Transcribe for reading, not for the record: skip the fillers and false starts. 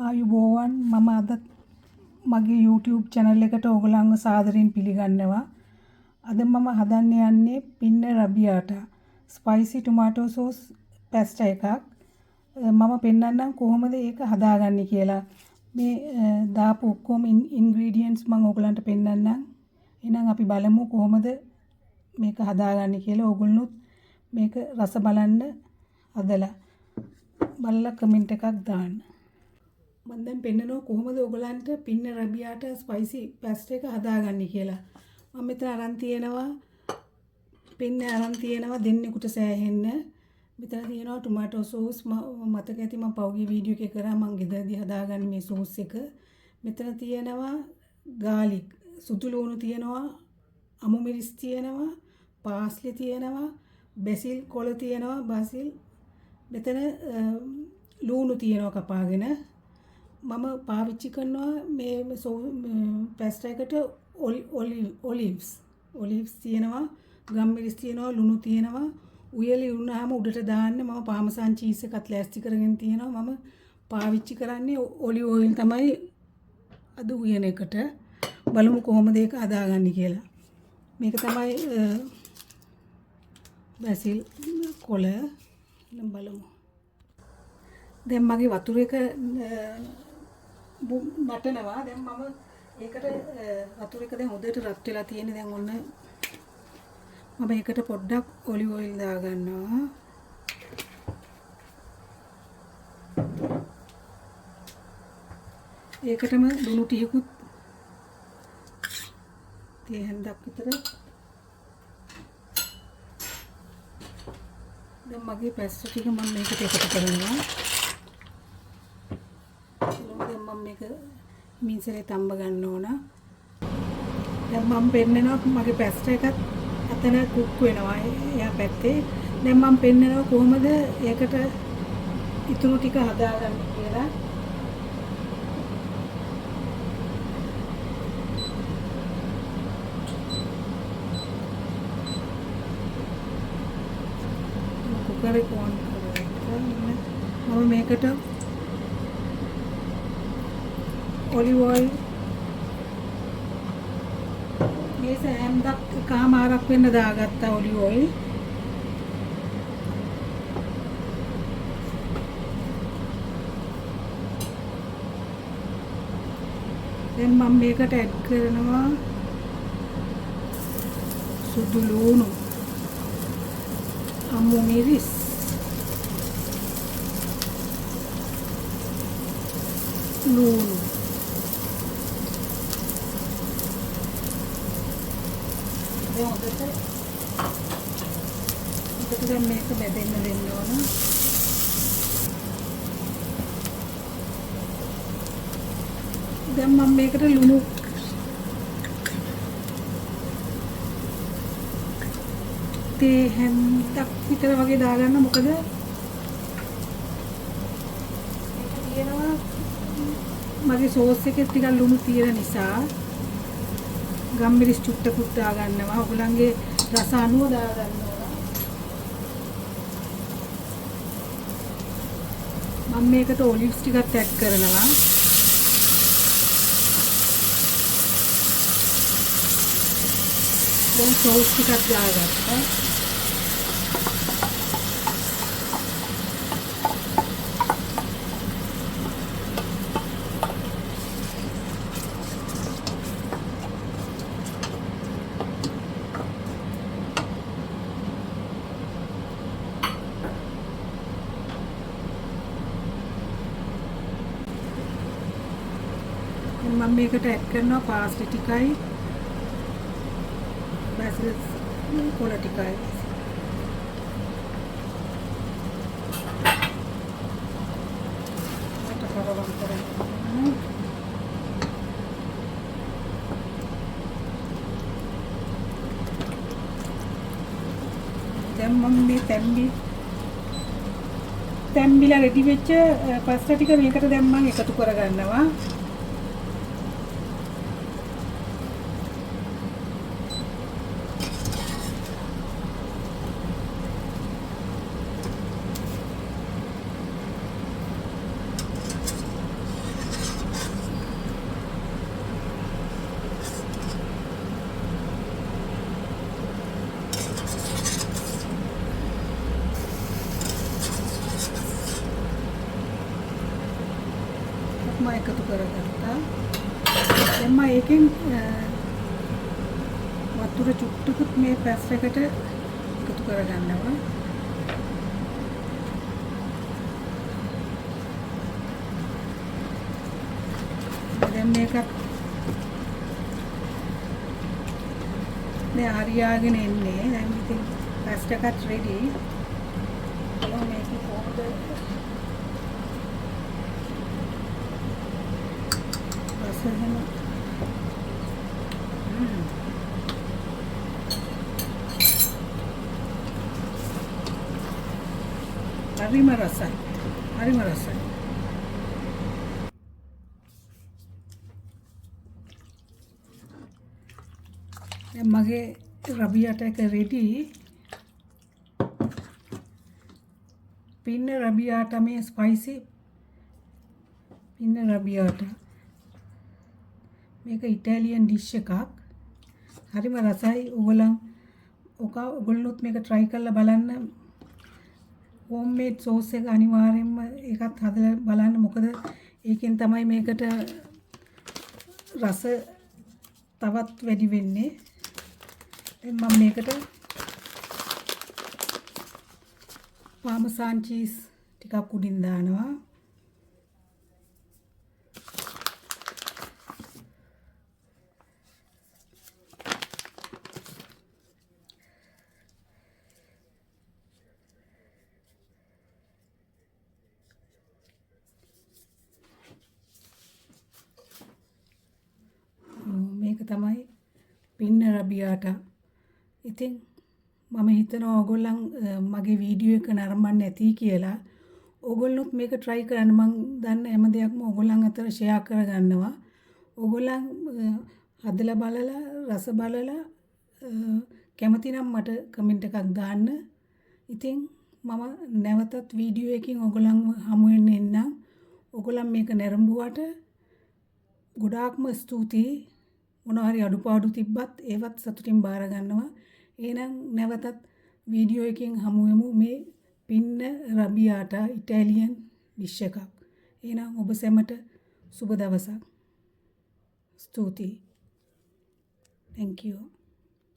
ආයුබෝවන් මම අද මගේ YouTube channel එකට ඔයගොල්ලන්ව සාදරයෙන් පිළිගන්නවා. අද මම හදන්න යන්නේ පින්න රබියාටා spicy tomato sauce pasta එකක්. මම පෙන්නන්නම් කොහොමද ඒක හදාගන්නේ කියලා. මේ දාපු ඔක්කොම ingredients මම ඔයගොල්ලන්ට පෙන්නන්නම්. එහෙනම් අපි බලමු කොහොමද මේක හදාගන්නේ කියලා. ඔයගොල්ලොත් මේක රස බලන්න හදලා බලලා කමෙන්ට් එකක් දාන්න. මම දැන් පෙන්නනවා කොහොමද ඔයගලන්ට පින්න රබියාට ස්පයිසි පැස්ට් එක හදාගන්නේ කියලා. මම මෙතන අරන් තියෙනවා පින්න අරන් තියෙනවා දෙන්නෙකුට සෑහෙන්න. මෙතන තියෙනවා ටොමැටෝ සෝස් මතක ඇති මම පහුගිය වීඩියෝ එකේ කරා මම ගෙදරදී හදාගන්නේ මේ සෝස් එක. මෙතන තියෙනවා ගාලික් සුදු ලුණු තියෙනවා අමු මිරිස් තියෙනවා පාස්ලි තියෙනවා බැසිල් කොළ තියෙනවා බැසිල් මෙතන ලුණු තියෙනවා කපාගෙන මම පාවිච්චි කරනවා මේ පැස්ටා එකට ඔලිව්ස් තියෙනවා ගම් මිරිස් තියෙනවා ලුණු තියෙනවා උයලි වුණාම උඩට දාන්න මම පාමසන් චීස් එකත් ලෑස්ති කරගෙන තියෙනවා මම පාවිච්චි කරන්නේ ඔලිව් ඔයිල් තමයි අද උයන එකට බලමු කොහොමද ඒක හදාගන්නේ කියලා මේක තමයි බැසිල් කොළ නම් බලමු දැන් මගේ වතුර එක නටනවා දැන් මම ඒකට වතුර එක දැන් හොඳට රත් වෙලා තියෙන දැන් ඔන්න මම ඒකට පොඩ්ඩක් ඔලිව් ඔයිල් දා ගන්නවා ඒකටම ලුණු ටිකකුත් තේ හැන්දක් විතර දැන් මගේ පැස්ට් ටික මම මේකට එකතු කරනවා මම මේක මින්සරේ තඹ ගන්න ඕන. දැන් මම පෙන්නනවා මගේ පැස්ටා එකත් අතන කුක් වෙනවා. එයා පැත්තේ. දැන් මම පෙන්නනවා කොහොමද ඒකට ඉතුරු ටික හදාගන්නේ කියලා. කුකර් එක ඔන් කරලා මම මේකට ඔලිව් ඔයිල් මේ සෑම්දක් කමාරක් වෙන්න දාගත්තා ඔලිව් ඔයිල් දැන් මම මේකට ඇඩ් කරනවා සුදු ලුණු අමු මිරිස් ලුණු දැන් මේක බෙදෙන්න දෙන්න ඕන. දැන් මම මේකට ලුණු තේ හැන්දක් විතර වගේ දාගන්න මොකද මේක තියෙනවා මගේ සෝස් එකේ ටිකක් ලුණු තියෙන නිසා ගම් මිරිස් චුට්ටකුත් දාගන්නවා. ඔයගලන්ගේ රස අනුව දාගන්න ඕන. මම මේකට ඔලිව්ස් ටිකක් ඇඩ් කරනවා. දැන් සෝස් ටිකක් දාගත්තා. මම මේකට ඇඩ් කරනවා පාස්ලි ටිකයි බැසිල් කොළ ටිකයි දැන් මම මේ තැම්බිලා රෙඩි වෙච්ච පස්තා ටික මේකට දැන් මම එකතු කරගන්නවා ටිකක්ම එකතු කරගත්තා. දැන් මම ඒකෙන් වතුර චුට්ටකුත් මේ පැස් එකට එකතු කරගන්නවා. දැන් මේකත් දැන් හරියාගෙන එන්නේ. දැන් ඉතින් පැස්ට් එකත් රෙඩි. මේක කොහොමද රසයෙන් හරිම රසයි. හරිම රසයි. දැන් මගේ රබියාට එක රෙඩි. පින්න රබියාට මේ ස්පයිසි පින්න රබියාට මේක ඉතාලියන් ඩිෂ් එකක්. හරිම රසයි. ඔයගොල්ලොත් මේක try කරලා බලන්න. homemade sauce එක අනිවාර්යෙන්ම ඒකත් හදලා බලන්න. මොකද ඒකෙන් තමයි මේකට රස තවත් වැඩි වෙන්නේ. දැන් මම මේකට පාමසාන් චීස් ටිකක් උඩින් දානවා. මේක තමයි පින්න රබියාට. ඉතින් මම හිතනවා ඕගොල්ලන් මගේ වීඩියෝ එක නරඹන්න ඇති කියලා. ඕගොල්ලොත් මේක try කරන්න. මම දන්න හැම දෙයක්ම ඕගොල්ලන් අතර share කරගන්නවා. ඕගොල්ලන් හදලා බලලා රස බලලා කැමති නම් මට කමෙන්ට් එකක් දාන්න. ඉතින් මම නැවතත් වීඩියෝ එකකින් ඕගොල්ලන් හමු වෙන්න එන්නම්. ඕගොල්ලන් මේක නරඹුවට ගොඩාක්ම ස්තුතියි. මොනවා හරි අඩුපාඩු තිබ්බත් ඒවත් සතුටින් බාර ගන්නවා. එහෙනම් නැවතත් වීඩියෝ එකකින් හමු වෙමු. මේ පින්න රබියාට ඉතාලියන් ඩිෂ් එකක්. එහෙනම් ඔබ සැමට සුබ දවසක්. ස්තුතියි. Thank you.